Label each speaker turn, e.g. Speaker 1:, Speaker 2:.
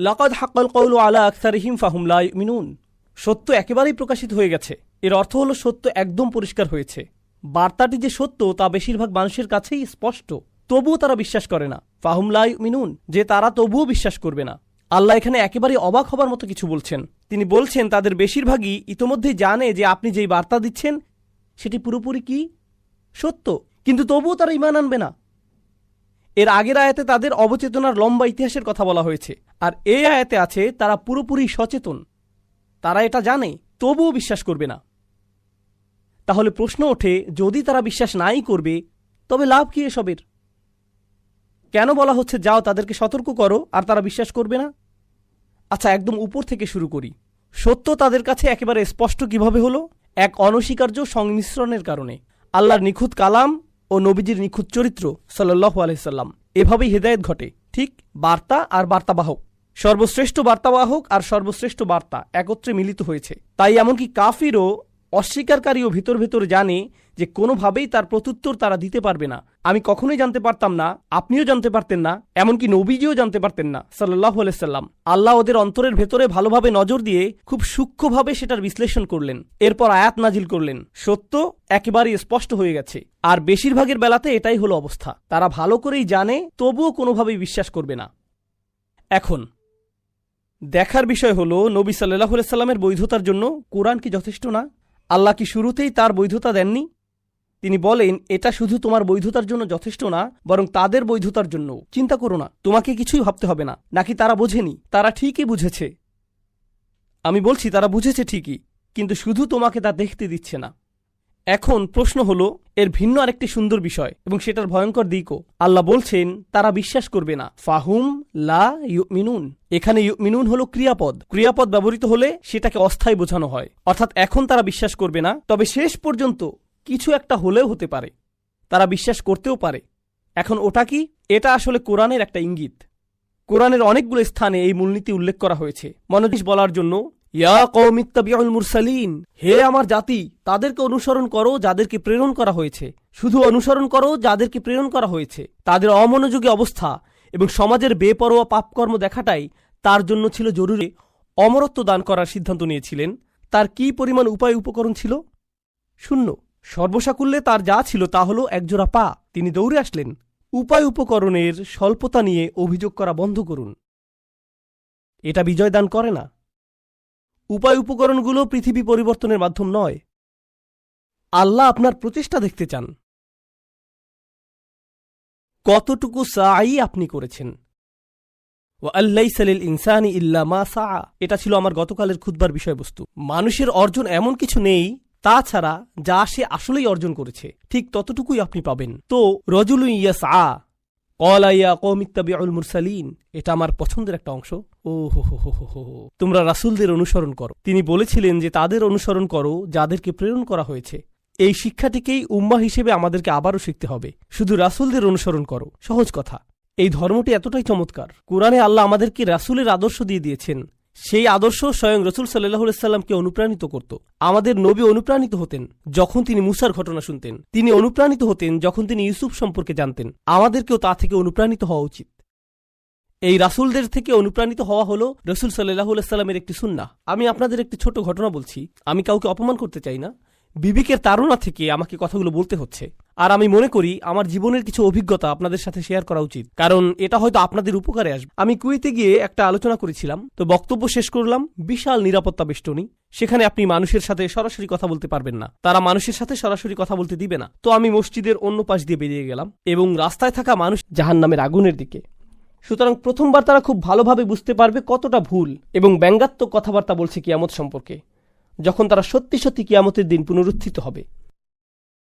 Speaker 1: লাকাদ হাক্কাল কওলু আলা আকসারিহিম ফাহুম লা ইউমিনুন। সত্য একেবারেই প্রকাশিত হয়ে গেছে। এর অর্থ হলো সত্য একদম পরিষ্কার হয়েছে। বার্তাটি যে সত্য তা বেশিরভাগ মানুষের কাছেই স্পষ্ট, তবুও তারা বিশ্বাস করে না। ফাহুম লা ইউমিনুন, যে তারা তবুও বিশ্বাস করবে না। আল্লাহ এখানে একেবারে অবাক হবার মতো কিছু বলছেন। তিনি বলছেন তাদের বেশিরভাগই ইতোমধ্যেই জানে যে আপনি যেই বার্তা দিচ্ছেন সেটি পুরোপুরি কি সত্য, কিন্তু তবুও তারা ঈমান আনবে না। এর আগের আয়াতে তাদের অবচেতনার লম্বা ইতিহাসের কথা বলা হয়েছে, আর এই আয়াতে আছে তারা পুরোপুরি সচেতন, তারা এটা জানে, তবুও বিশ্বাস করবে না। তাহলে প্রশ্ন ওঠে, যদি তারা বিশ্বাস নাই করবে তবে লাভ কি এসবের? কেন বলা হচ্ছে যাও তাদেরকে সতর্ক করো আর তারা বিশ্বাস করবে না? আচ্ছা, একদম উপর থেকে শুরু করি। সত্য তাদের কাছে একেবারে স্পষ্ট কিভাবে হলো? এক অনস্বীকার্য সংমিশ্রণের কারণে। আল্লাহর নিখুঁত কালাম ও নবীজির নিখুঁত চরিত্র সাল্লাল্লাহু আলাইহি সাল্লাম, এভাবেই হেদায়েত ঘটে। ঠিক বার্তা আর বার্তাবাহক, সর্বশ্রেষ্ঠ বার্তাবাহক আর সর্বশ্রেষ্ঠ বার্তা একত্রে মিলিত হয়েছে। তাই এমনকি কাফিরও, অস্বীকারীও ভিতর ভেতর জানে যে কোনোভাবেই তার প্রত্যুত্তর তারা দিতে পারবে না। আমি কখনোই জানতে পারতাম না, আপনিও জানতে পারতেন না, এমনকি নবীজিও জানতে পারতেন না সাল্লাল্লাহু আলাইহি সাল্লাম। আল্লাহ ওদের অন্তরের ভেতরে ভালোভাবে নজর দিয়ে খুব সূক্ষ্মভাবে সেটার বিশ্লেষণ করলেন, এরপর আয়াত নাজিল করলেন। সত্য একেবারেই স্পষ্ট হয়ে গেছে, আর বেশিরভাগের বেলাতে এটাই হলো অবস্থা। তারা ভালো করেই জানে, তবুও কোনোভাবেই বিশ্বাস করবে না। এখন দেখার বিষয় হলো, নবী সাল্লাল্লাহু আলাইহি সাল্লামের বৈধতার জন্য কোরআন কি যথেষ্ট না? আল্লাহ কি শুরুতেই তার বৈধতা দেননি? তিনি বলেন, এটা শুধু তোমার বৈধতার জন্য যথেষ্ট না, বরং তাদের বৈধতার জন্য। চিন্তা করো না, তোমাকে কিছুই ভাবতে হবে না। নাকি তারা বোঝেনি? তারা ঠিকই বুঝেছে। আমি বলছি তারা বুঝেছে ঠিকই, কিন্তু শুধু তোমাকে তা দেখতে দিচ্ছে না। এখন প্রশ্ন হলো, এর ভিন্ন আরেকটি সুন্দর বিষয় এবং সেটার ভয়ঙ্কর দিকও। আল্লাহ বলছেন তারা বিশ্বাস করবে না। ফাহুম লা ইউমিনুন, এখানে ইউমিনুন হলো ক্রিয়াপদ। ক্রিয়াপদ ব্যবহৃত হলে সেটাকে অস্থায়ী বোঝানো হয়, অর্থাৎ এখন তারা বিশ্বাস করবে না, তবে শেষ পর্যন্ত কিছু একটা হলেও হতে পারে, তারা বিশ্বাস করতেও পারে। এখন ওটা কি? এটা আসলে কোরআনের একটা ইঙ্গিত। কোরআনের অনেকগুলো স্থানে এই মূলনীতি উল্লেখ করা হয়েছে মনোনিবেশ বলার জন্য। ইয়া কওমি ইত্তাবিউল মুরসালিন, হে আমার জাতি, তাদেরকে অনুসরণ করো যাদেরকে প্রেরণ করা হয়েছে। শুধু অনুসরণ করো যাদেরকে প্রেরণ করা হয়েছে। তাদের অমনোযোগী অবস্থা এবং সমাজের বেপরোয়া পাপকর্ম দেখাটাই তার জন্য ছিল জরুরি। অমরত্ব দান করার সিদ্ধান্ত নিয়েছিলেন। তার কি পরিমাণ উপায় উপকরণ ছিল? শূন্য। সর্বসাকুল্যে তার যা ছিল তা হলো একজোড়া পা। তিনি দৌড়ে আসলেন। উপায় উপকরণের স্বল্পতা নিয়ে অভিযোগ করা বন্ধ করুন, এটা বিজয় দান করে না। উপায় উপকরণগুলো পৃথিবী পরিবর্তনের মাধ্যম নয়। আল্লাহ আপনার প্রচেষ্টা দেখতে চান, কতটুকু সাই আপনি করেছেন। ওয়া আল্লাইসা লিল ইনসানি ইল্লা মা সাআ, এটা ছিল আমার গতকালের খুতবার বিষয়বস্তু। মানুষের অর্জন এমন কিছু নেই তাছাড়া যা সে আসলেই অর্জন করেছে, ঠিক ততটুকুই আপনি পাবেন। তো রজুলুন ইয়াসআ ক্বালা ইয়া কওমি ইত্তাবিউল মুরসালিন, এটা আমার পছন্দের একটা অংশ। ও হো হো হো হো, তোমরা রাসূলদের অনুসরণ করো। তিনি বলেছিলেন যে তাদের অনুসরণ করো যাদেরকে প্রেরণ করা হয়েছে। এই শিক্ষাটিকেই উম্মাহ হিসেবে আমাদেরকে আবারও শিখতে হবে। শুধু রাসূলদের অনুসরণ করো, সহজ কথা। এই ধর্মটি এতটাই চমৎকার। কোরআনে আল্লাহ আমাদেরকে রাসূলের আদর্শ দিয়ে দিয়েছেন। সেই আদর্শ স্বয়ং রাসূল সাল্লাল্লাহু আলাইহি সাল্লামকে অনুপ্রাণিত করত। আমাদের নবী অনুপ্রাণিত হতেন যখন তিনি মুসার ঘটনা শুনতেন। তিনি অনুপ্রাণিত হতেন যখন তিনি ইউসুফ সম্পর্কে জানতেন। আমাদেরকেও তা থেকে অনুপ্রাণিত হওয়া উচিত। এই রাসূলদের থেকে অনুপ্রাণিত হওয়া হলো রাসূল সাল্লাল্লাহু আলাইহি সাল্লামের একটি সুন্নাহ। আমি আপনাদের একটি ছোট ঘটনা বলছি। আমি কাউকে অপমান করতে চাই না, বিবেকের তাড়না থেকে আমাকে কথাগুলো বলতে হচ্ছে। আর আমি মনে করি আমার জীবনের কিছু অভিজ্ঞতা আপনাদের সাথে শেয়ার করা উচিত, কারণ এটা হয়তো আপনাদের উপকারে আসবে। আমি কুয়েতে গিয়ে একটা আলোচনা করেছিলাম, তো বক্তব্য শেষ করলাম। বিশাল নিরাপত্তা বেষ্টনী, সেখানে আপনি মানুষের সাথে সরাসরি কথা বলতে পারবেন না, তারা মানুষের সাথে সরাসরি কথা বলতে দিবে না। তো আমি মসজিদের অন্য পাশ দিয়ে বেরিয়ে গেলাম এবং রাস্তায় থাকা মানুষ জাহান্নামের আগুনের দিকে। সুতরাং প্রথমবার তারা খুব ভালোভাবে বুঝতে পারবে কতটা ভুল এবং ব্যঙ্গাত্মক কথাবার্তা বলছে কিয়ামত সম্পর্কে, যখন তারা সত্যি সত্যি কিয়ামতের দিন পুনরুত্থিত হবে।